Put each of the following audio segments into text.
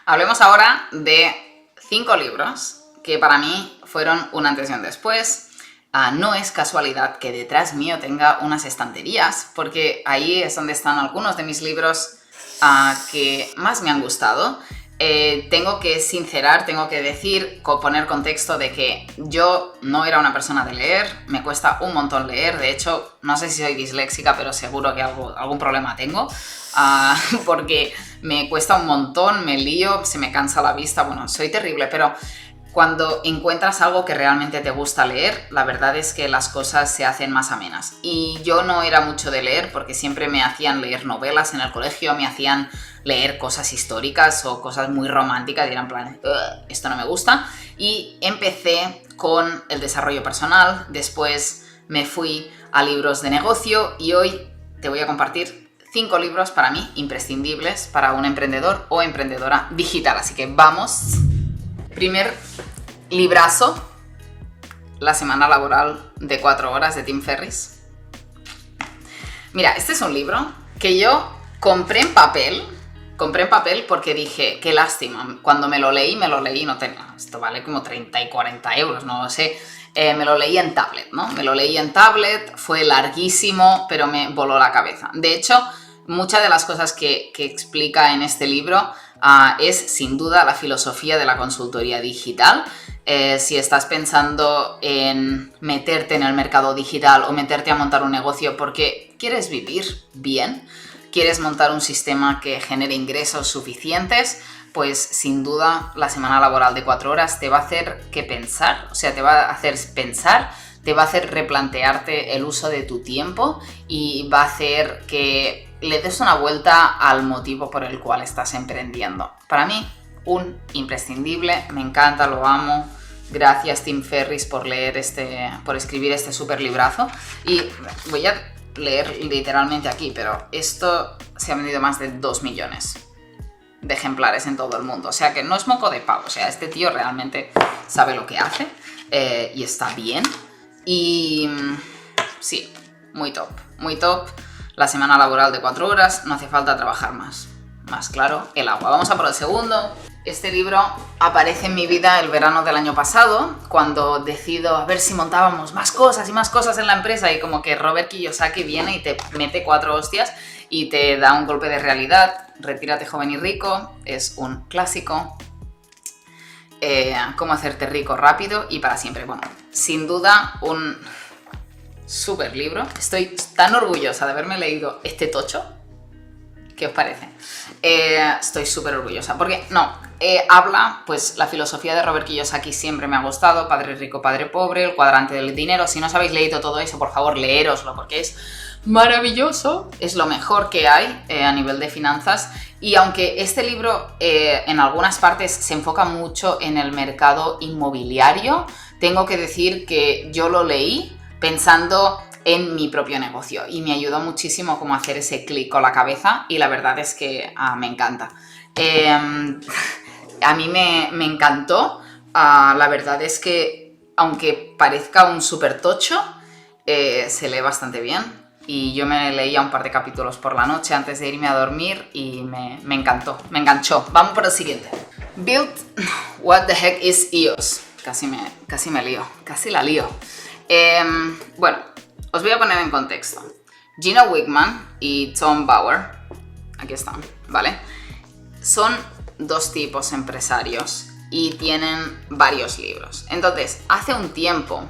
Hablemos ahora de 5 libros que para mí fueron un antes y un después. No es casualidad que detrás mío tenga unas estanterías, porque ahí es donde están algunos de mis libros que más me han gustado. Tengo que sincerar, tengo que decir, poner contexto de que yo no era una persona de leer, me cuesta un montón leer. De hecho, no sé si soy disléxica, pero seguro que algún problema tengo, porque me cuesta un montón, me lío, se me cansa la vista, bueno, soy terrible, pero cuando encuentras algo que realmente te gusta leer, la verdad es que las cosas se hacen más amenas. Y yo no era mucho de leer porque siempre me hacían leer novelas en el colegio, me hacían leer cosas históricas o cosas muy románticas y eran en plan, esto no me gusta. Y empecé con el desarrollo personal, después me fui a libros de negocio y hoy te voy a compartir 5 libros para mí imprescindibles para un emprendedor o emprendedora digital. Así que vamos. Primer librazo, La semana laboral de 4 horas de Tim Ferriss. Mira, este es un libro que yo compré en papel porque dije, qué lástima, cuando me lo leí, no tenía, esto vale como 30 y 40 euros, no lo sé, me lo leí en tablet, ¿no? Me lo leí en tablet, fue larguísimo, pero me voló la cabeza. De hecho, muchas de las cosas que explica en este libro es sin duda la filosofía de la consultoría digital. Si estás pensando en meterte en el mercado digital o meterte a montar un negocio porque quieres vivir bien, quieres montar un sistema que genere ingresos suficientes, pues sin duda la semana laboral de 4 horas te va a hacer pensar, o sea, te va a hacer pensar, te va a hacer replantearte el uso de tu tiempo y va a hacer que le des una vuelta al motivo por el cual estás emprendiendo. Para mí, un imprescindible, me encanta, lo amo. Gracias Tim Ferriss por escribir este súper librazo. Y voy a leer literalmente aquí, pero esto se ha vendido más de 2 millones de ejemplares en todo el mundo. O sea que no es moco de pavo, o sea, este tío realmente sabe lo que hace y está bien. Y sí, muy top, muy top. La semana laboral de 4 horas, no hace falta trabajar más. Más claro, el agua. Vamos a por el segundo. Este libro aparece en mi vida el verano del año pasado, cuando decido a ver si montábamos más cosas y más cosas en la empresa, y como que Robert Kiyosaki viene y te mete 4 hostias y te da un golpe de realidad. Retírate joven y rico, es un clásico. Cómo hacerte rico rápido y para siempre. Bueno, sin duda un súper libro. Estoy tan orgullosa de haberme leído este tocho. ¿Qué os parece? Estoy súper orgullosa porque habla, pues la filosofía de Robert Kiyosaki siempre me ha gustado, Padre rico, padre pobre, el cuadrante del dinero. Si no os habéis leído todo eso, por favor, leéroslo porque es maravilloso, es lo mejor que hay a nivel de finanzas. Y aunque este libro en algunas partes se enfoca mucho en el mercado inmobiliario, tengo que decir que yo lo leí pensando en mi propio negocio y me ayudó muchísimo como a hacer ese clic con la cabeza y la verdad es que me encanta. A mí me encantó. La verdad es que aunque parezca un súper tocho, se lee bastante bien y yo me leía un par de capítulos por la noche antes de irme a dormir y me encantó, me enganchó. Vamos por el siguiente. Build What the Heck is EOS. Casi me lío, casi la lío. Bueno, os voy a poner en contexto. Gino Wickman y Tom Bauer, aquí están, ¿vale? Son 2 tipos empresarios y tienen varios libros. Entonces, hace un tiempo,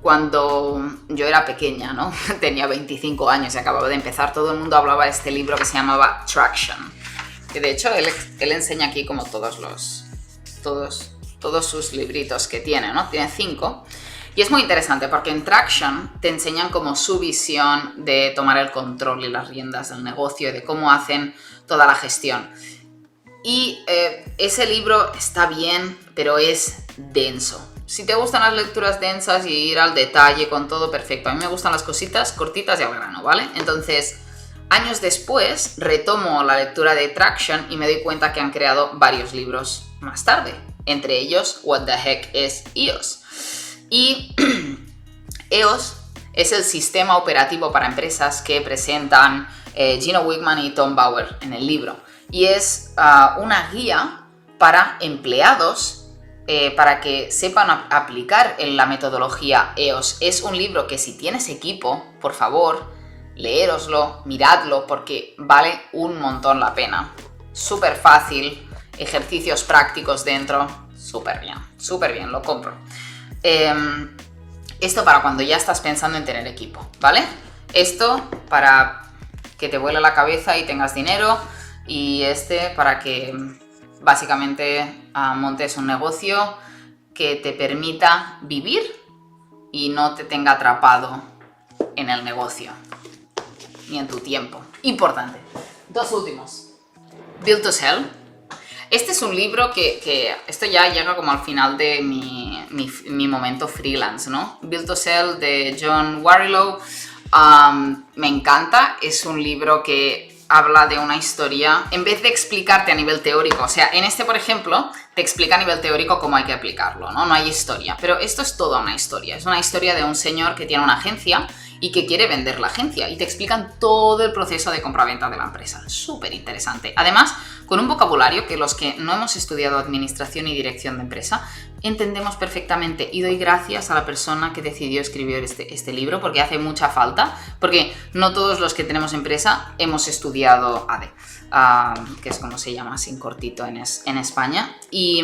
cuando yo era pequeña, ¿no? Tenía 25 años y acababa de empezar, todo el mundo hablaba de este libro que se llamaba Traction. Que de hecho él enseña aquí como todos sus libritos que tiene, ¿no? Tiene 5. Y es muy interesante porque en Traction te enseñan como su visión de tomar el control y las riendas del negocio y de cómo hacen toda la gestión. Y ese libro está bien, pero es denso. Si te gustan las lecturas densas y ir al detalle con todo, perfecto. A mí me gustan las cositas cortitas y al grano, ¿vale? Entonces, años después, retomo la lectura de Traction y me doy cuenta que han creado varios libros más tarde. Entre ellos, What the Heck is EOS? Y EOS es el sistema operativo para empresas que presentan Gino Wickman y Tom Bauer en el libro. y es una guía para empleados para que sepan aplicar en la metodología EOS. Es un libro que si tienes equipo, por favor, leéroslo, miradlo, porque vale un montón la pena. Súper fácil, ejercicios prácticos dentro, súper bien, lo compro. Esto para cuando ya estás pensando en tener equipo, ¿vale? Esto para que te vuele la cabeza y tengas dinero, y para que básicamente montes un negocio que te permita vivir y no te tenga atrapado en el negocio ni en tu tiempo. Importante. Dos últimos. Build to Sell. Este es un libro que esto ya llega como al final de mi momento freelance, ¿no? Build to Sell de John Warrilow. Me encanta. Es un libro que habla de una historia, en vez de explicarte a nivel teórico, o sea, en este, por ejemplo, te explica a nivel teórico cómo hay que aplicarlo, ¿no? No hay historia, pero esto es toda una historia. Es una historia de un señor que tiene una agencia y que quiere vender la agencia, y te explican todo el proceso de compraventa de la empresa. Súper interesante. Además, con un vocabulario que los que no hemos estudiado administración y dirección de empresa entendemos perfectamente, y doy gracias a la persona que decidió escribir este libro, porque hace mucha falta, porque no todos los que tenemos empresa hemos estudiado ADE, que es como se llama así en cortito en España, y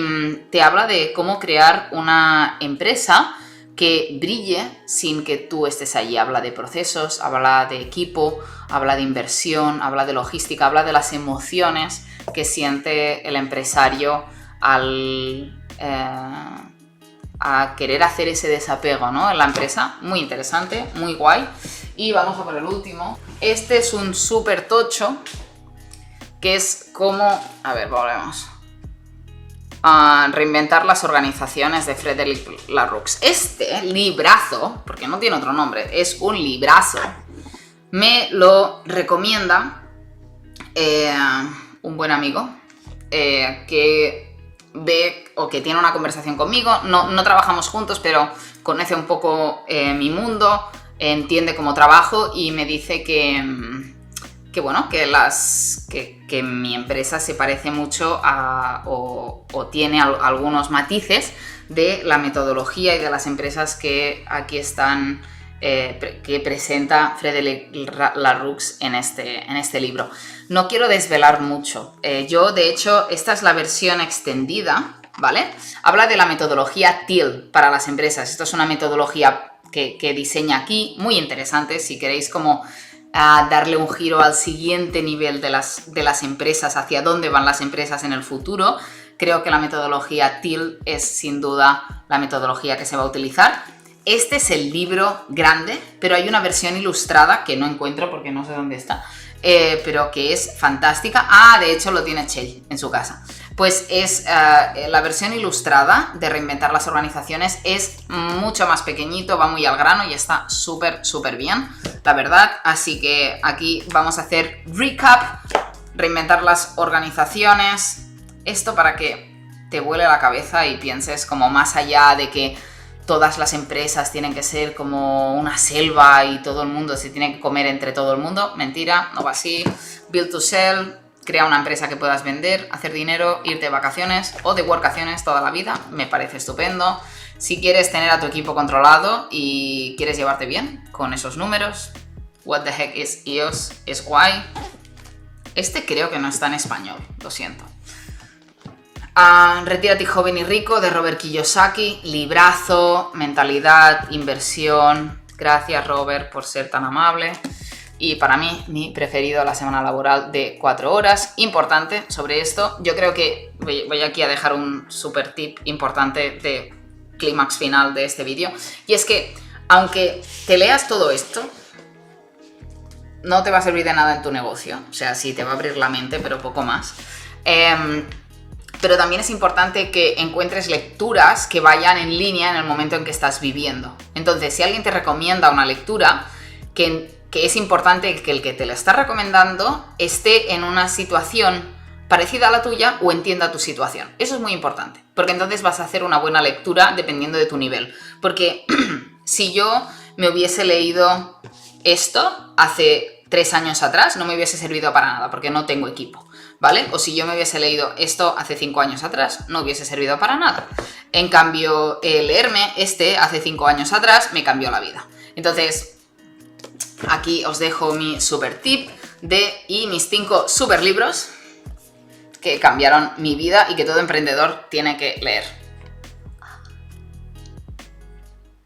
te habla de cómo crear una empresa que brille sin que tú estés allí. Habla de procesos, habla de equipo, habla de inversión, habla de logística, habla de las emociones que siente el empresario al a querer hacer ese desapego, ¿no?, en la empresa. Muy interesante, muy guay. Y vamos a por el último. Este es un súper tocho, que es como... A ver, volvemos. Reinventar las organizaciones, de Frédéric Laloux. Este librazo, porque no tiene otro nombre, es un librazo, me lo recomienda un buen amigo que ve o que tiene una conversación conmigo. No trabajamos juntos, pero conoce un poco mi mundo, entiende cómo trabajo, y me dice que mi empresa se parece mucho o tiene algunos matices de la metodología y de las empresas que aquí están, que presenta Frédéric Laloux en este libro. No quiero desvelar mucho. Yo, de hecho, esta es la versión extendida, ¿vale? Habla de la metodología TEAL para las empresas. Esto es una metodología que diseña aquí, muy interesante, si queréis como darle un giro al siguiente nivel de las empresas, hacia dónde van las empresas en el futuro. Creo que la metodología TEAL es sin duda la metodología que se va a utilizar. Este es el libro grande, pero hay una versión ilustrada que no encuentro porque no sé dónde está, pero que es fantástica. De hecho lo tiene Chell en su casa. Pues es la versión ilustrada de Reinventar las organizaciones. Es mucho más pequeñito, va muy al grano y está súper bien, la verdad. Así que aquí vamos a hacer recap, Reinventar las organizaciones. Esto para que te vuele la cabeza y pienses como más allá de que todas las empresas tienen que ser como una selva y todo el mundo se tiene que comer entre todo el mundo. Mentira, no va así. Build to Sell. Crea una empresa que puedas vender, hacer dinero, irte de vacaciones o de workaciones toda la vida. Me parece estupendo. Si quieres tener a tu equipo controlado y quieres llevarte bien con esos números, What the Heck is EOS es guay. Este creo que no está en español, lo siento. Retírate joven y rico, de Robert Kiyosaki. Librazo, mentalidad, inversión. Gracias, Robert, por ser tan amable. Y para mí, mi preferido, la semana laboral de 4 horas. Importante sobre esto. Yo creo que voy aquí a dejar un super tip importante de clímax final de este vídeo. Y es que, aunque te leas todo esto, no te va a servir de nada en tu negocio. O sea, sí te va a abrir la mente, pero poco más. Pero también es importante que encuentres lecturas que vayan en línea en el momento en que estás viviendo. Entonces, si alguien te recomienda una lectura, que es importante que el que te la está recomendando esté en una situación parecida a la tuya o entienda tu situación. Eso es muy importante, porque entonces vas a hacer una buena lectura dependiendo de tu nivel. Porque si yo me hubiese leído esto hace 3 años atrás, no me hubiese servido para nada, porque no tengo equipo. ¿vale? O si yo me hubiese leído esto hace 5 años atrás, no hubiese servido para nada. En cambio, leerme hace 5 años atrás me cambió la vida. Entonces, aquí os dejo mi super tip y mis 5 super libros que cambiaron mi vida y que todo emprendedor tiene que leer.